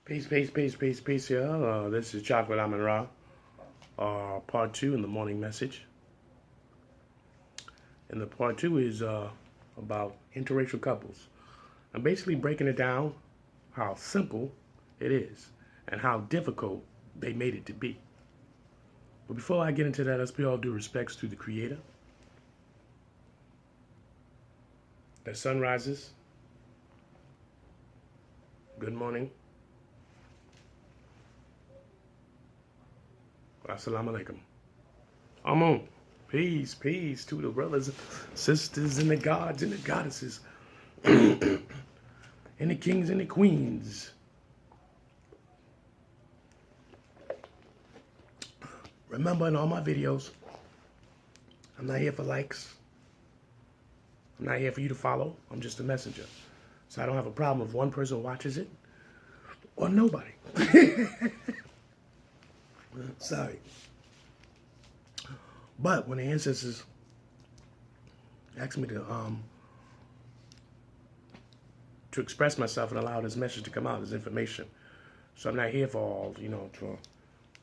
Peace here. This is Chocolate AMUN-RA, part two in the morning message. And the part two is about interracial couples. I'm basically breaking it down, how simple it is, and how difficult they made it to be. But before I get into that, let's pay all due respects to the Creator. The sun rises. Good morning. Assalamu alaikum. Amun. Peace to the brothers, sisters, and the gods and the goddesses, and the kings and the queens. Remember, in all my videos, I'm not here for likes. I'm not here for you to follow. I'm just a messenger. So I don't have a problem if one person watches it or nobody. Sorry. But when the ancestors asked me to express myself and allow this message to come out, this information. So I'm not here for all,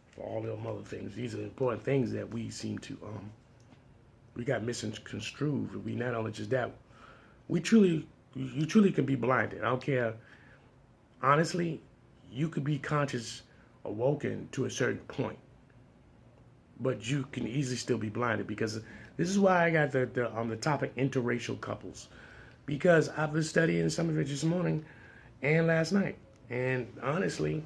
for all the other things. These are important things that we seem to, we got misconstrued. We not only just that, you truly can be blinded. I don't care. Honestly, you could be conscious, awoken to a certain point, but you can easily still be blinded, because this is why I got the topic interracial couples, because I've been studying some of it this morning and last night, and honestly,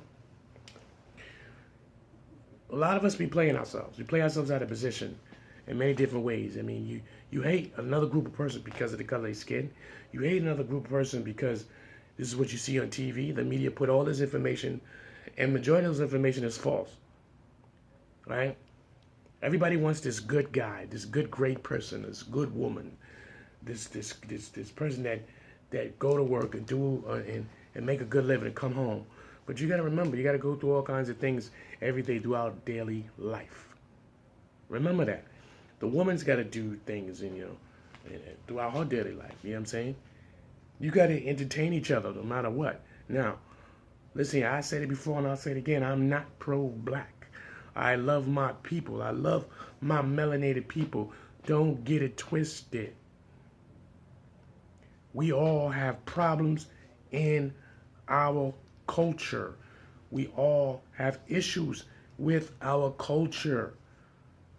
a lot of us be playing ourselves. We play ourselves out of position in many different ways. I mean, you hate another group of person because of the color of their skin. You hate another group of person because this is what you see on TV. The media put all this information, and majority of this information is false, right? Everybody wants this good guy, this good, great person, this good woman, this person that go to work and do and make a good living and come home. But you got to remember, you got to go through all kinds of things every day throughout daily life. Remember that. The woman's got to do things throughout her daily life. You know what I'm saying? You got to entertain each other no matter what. Now, listen, I said it before and I'll say it again. I'm not pro-black. I love my people. I love my melanated people. Don't get it twisted. We all have problems in our culture. We all have issues with our culture.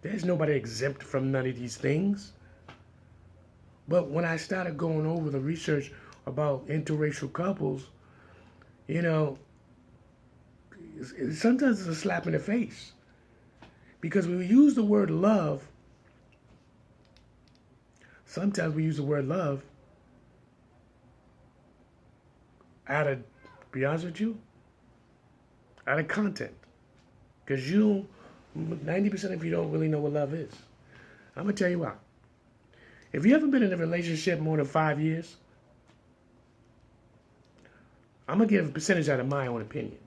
There's nobody exempt from none of these things. But when I started going over the research about interracial couples, sometimes it's a slap in the face. Because when we use the word love, sometimes we use the word love out of, be honest with you, out of content. Because 90% of you don't really know what love is. I'm going to tell you why. If you haven't been in a relationship more than 5 years, I'm going to give a percentage out of my own opinion.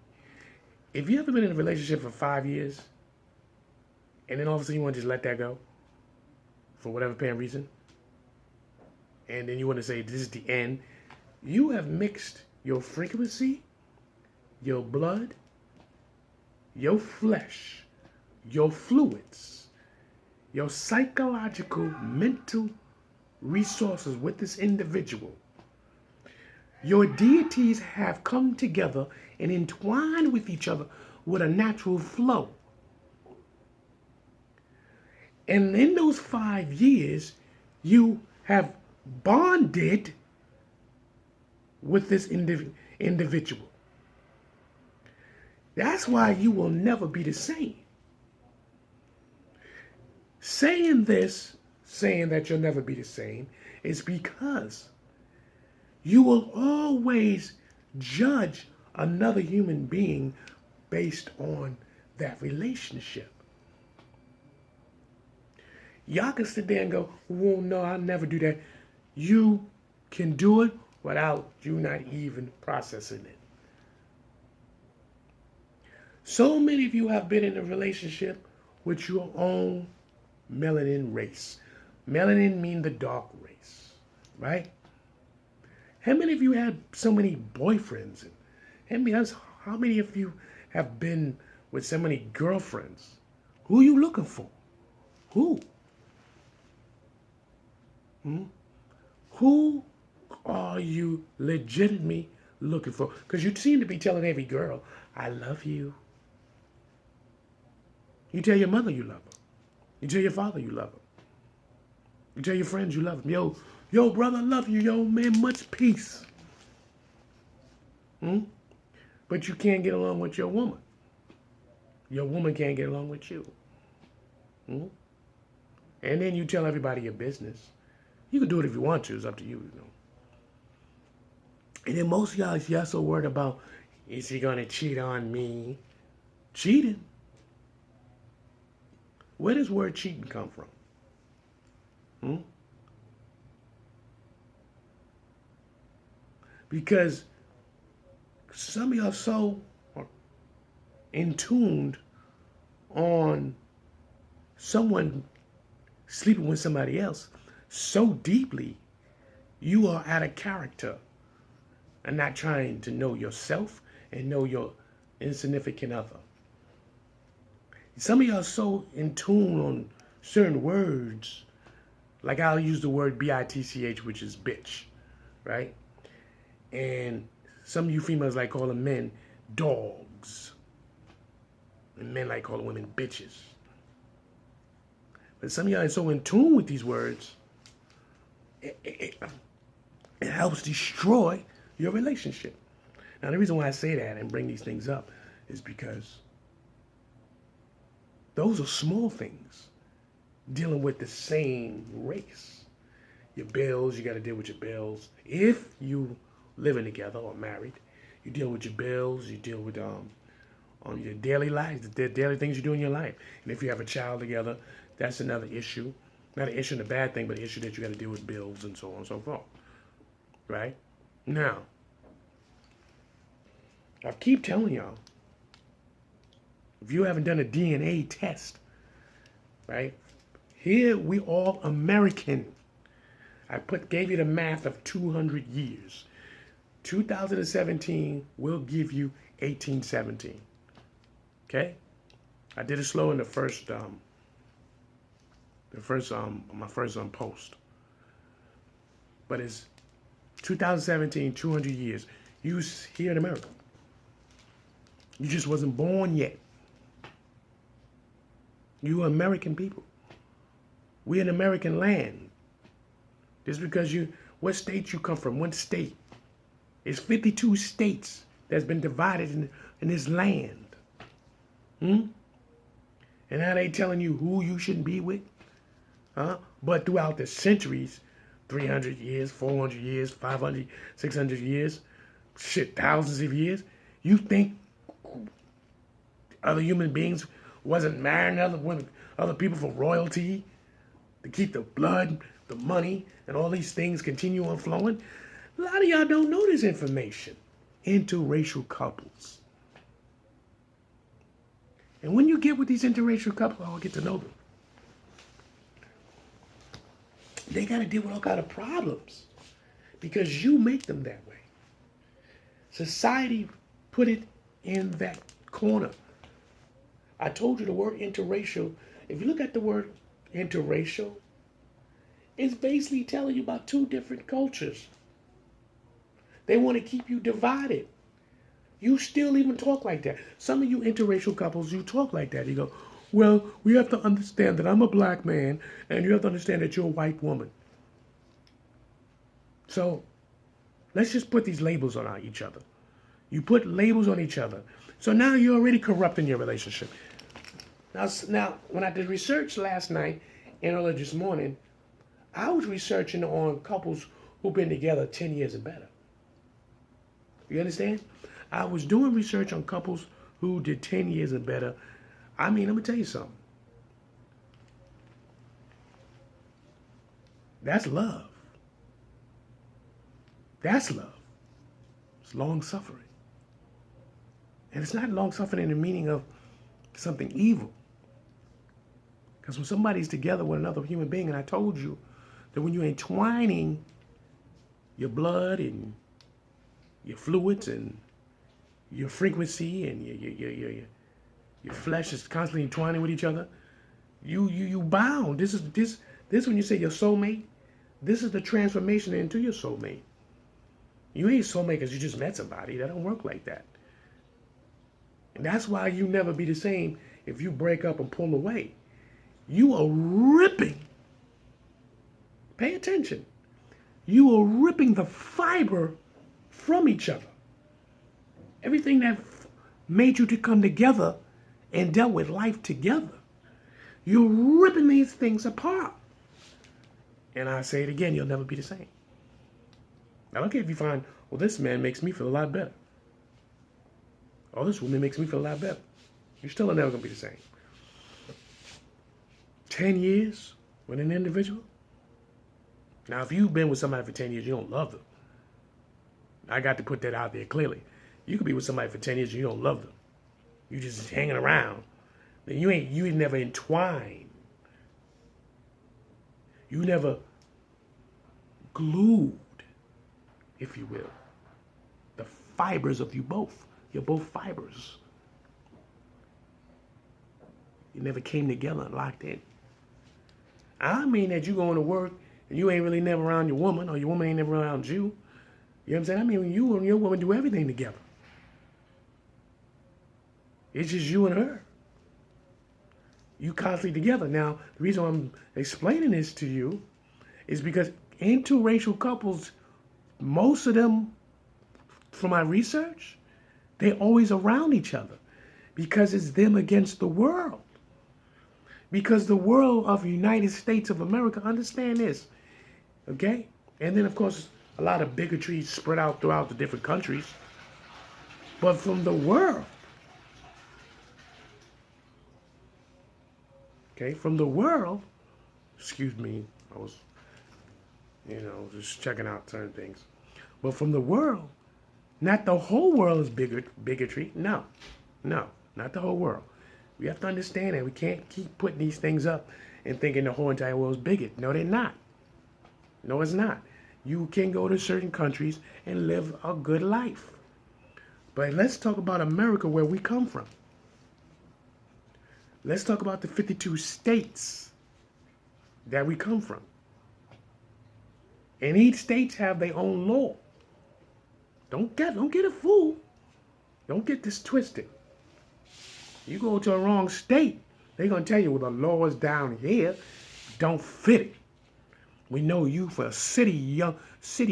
If you haven't been in a relationship for 5 years, and then all of a sudden you want to just let that go for whatever apparent reason, and then you want to say this is the end, you have mixed your frequency, your blood, your flesh, your fluids, your psychological, mental resources with this individual. Your deities have come together and entwined with each other with a natural flow. And in those 5 years, you have bonded with this individual. That's why you will never be the same. Saying that you'll never be the same, is because you will always judge another human being based on that relationship. Y'all can sit there and go, well, no, I'll never do that. You can do it without you not even processing it. So many of you have been in a relationship with your own melanin race. Melanin means the dark race, right? How many of you had so many boyfriends? And How many of you have been with so many girlfriends? Who are you looking for? Who? Hmm? Who are you legitimately looking for? Because you seem to be telling every girl, I love you. You tell your mother you love her. You tell your father you love her. You tell your friends you love them. Yo, brother, I love you. Yo, man, much peace. Hmm? But you can't get along with your woman. Your woman can't get along with you. Hmm? And then you tell everybody your business. You can do it if you want to. It's up to you, you know. And then most of y'all so worried about, is he going to cheat on me? Cheating? Where does word cheating come from? Hmm? Because some of y'all so in tuned on someone sleeping with somebody else so deeply, you are out of character and not trying to know yourself and know your insignificant other. Some of y'all so in tune on certain words, like I'll use the word bitch, which is bitch, right? And some of you females like calling men dogs, and men like calling women bitches. But some of y'all are so in tune with these words, it helps destroy your relationship. Now, the reason why I say that and bring these things up is because those are small things dealing with the same race. Your bills, you got to deal with your bills. If you living together or married, you deal with your bills, you deal with on your daily lives, the daily things you do in your life. And if you have a child together, that's another issue. Not an issue and a bad thing, but an issue that you got to deal with bills and so on and so forth. Right? Now, I keep telling y'all, if you haven't done a DNA test, right? Here we all American. I gave you the math of 200 years. 2017 will give you 1817. Okay? I did it slow in the first my first post. But it's 2017, 200 years. You here in America. You just wasn't born yet. You are American people. We're an American land. Just because what state you come from, what state? It's 52 states that's been divided in this land. Hmm? And now they telling you who you shouldn't be with? Huh? But throughout the centuries, 300 years, 400 years, 500, 600 years, shit, thousands of years, you think other human beings wasn't marrying other women, other people for royalty, to keep the blood, the money, and all these things continue on flowing? A lot of y'all don't know this information. Interracial couples. And when you get with these interracial couples, I'll get to know them. They got to deal with all kind of problems because you make them that way. Society put it in that corner. I told you the word interracial. If you look at the word interracial, it's basically telling you about two different cultures. They want to keep you divided. You still even talk like that. Some of you interracial couples, you talk like that. You go, well, we have to understand that I'm a black man, and you have to understand that you're a white woman. So let's just put these labels on each other. You put labels on each other. So now you're already corrupting your relationship. Now, when I did research last night and earlier this morning, I was researching on couples who've been together 10 years and better. You understand? I was doing research on couples who did 10 years and better. I mean, let me tell you something. That's love. That's love. It's long suffering. And it's not long suffering in the meaning of something evil. Because when somebody's together with another human being, and I told you that when you're entwining your blood and your fluids and your frequency and your flesh is constantly entwining with each other, you bound. This when you say your soulmate, this is the transformation into your soulmate. You ain't soulmate because you just met somebody. That don't work like that. And that's why you never be the same if you break up and pull away. You are ripping. Pay attention. You are ripping the fiber from each other. Everything that made you to come together and dealt with life together. You're ripping these things apart. And I say it again, you'll never be the same. I don't care if you find, well, this man makes me feel a lot better. Oh, this woman makes me feel a lot better. You're still never going to be the same. 10 years with an individual? Now, if you've been with somebody for 10 years, you don't love them. I got to put that out there clearly. You could be with somebody for 10 years and you don't love them. You just hanging around. You ain't never entwined. You never glued, if you will, the fibers of you both. You're both fibers. You never came together and locked in. I mean that you going to work and you ain't really never around your woman, or your woman ain't never around you. You know what I'm saying? I mean, when you and your woman do everything together. It's just you and her. You constantly together. Now, the reason I'm explaining this to you is because interracial couples, most of them, from my research, they're always around each other because it's them against the world. Because the world of the United States of America, understand this, okay? And then, of course, a lot of bigotry spread out throughout the different countries. But from the world, okay, from the world, excuse me, I was, just checking out certain things. But from the world, not the whole world is bigotry. No, not the whole world. We have to understand that we can't keep putting these things up and thinking the whole entire world is bigot. No, they're not. No, it's not. You can go to certain countries and live a good life. But let's talk about America, where we come from. Let's talk about the 52 states that we come from. And each state have their own law. Don't get a fool. Don't get this twisted. You go to a wrong state, they're going to tell you, well, the laws down here don't fit it. We know you for a city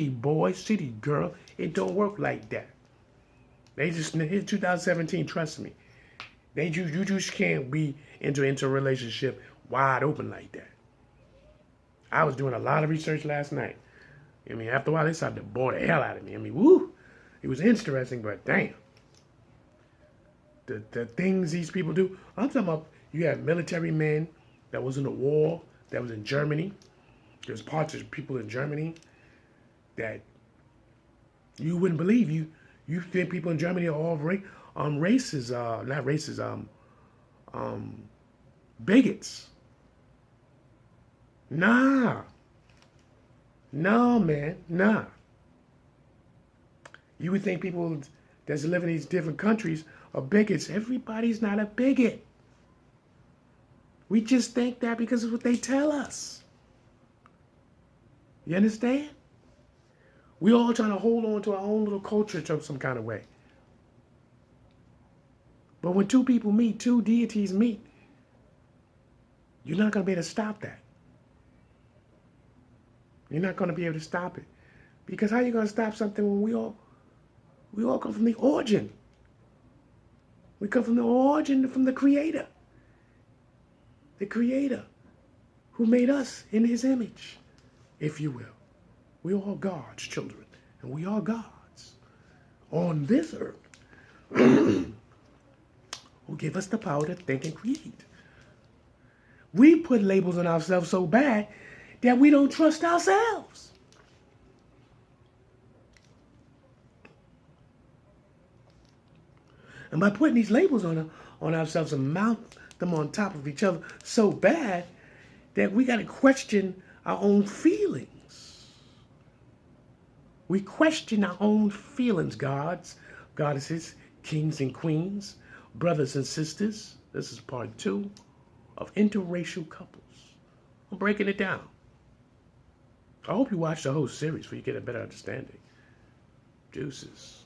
boy, city girl. It don't work like that. They just, here's 2017, trust me. You just can't be into an interrelationship wide open like that. I was doing a lot of research last night. I mean, after a while, they started to bore the hell out of me. I mean, woo! It was interesting, but damn. The things these people do. I'm talking about, you have military men that was in the war, that was in Germany. There's parts of people in Germany that you wouldn't believe. You think people in Germany are all races, not races, bigots. Nah. No, man, nah. You would think people that's living in these different countries are bigots. Everybody's not a bigot. We just think that because of what they tell us. You understand? We all trying to hold on to our own little culture of some kind of way. But when two people meet, two deities meet, you're not going to be able to stop that. You're not going to be able to stop it. Because how are you going to stop something when we all come from the origin? We come from the origin, from the Creator. The Creator who made us in His image, if you will. We are all God's children, and we are God's on this earth who give us the power to think and create. We put labels on ourselves so bad that we don't trust ourselves. And by putting these labels on ourselves and mount them on top of each other so bad that we got to question our own feelings. We question our own feelings, gods, goddesses, kings and queens, brothers and sisters. This is part 2 of interracial couples. I'm breaking it down. I hope you watch the whole series so you get a better understanding. Deuces.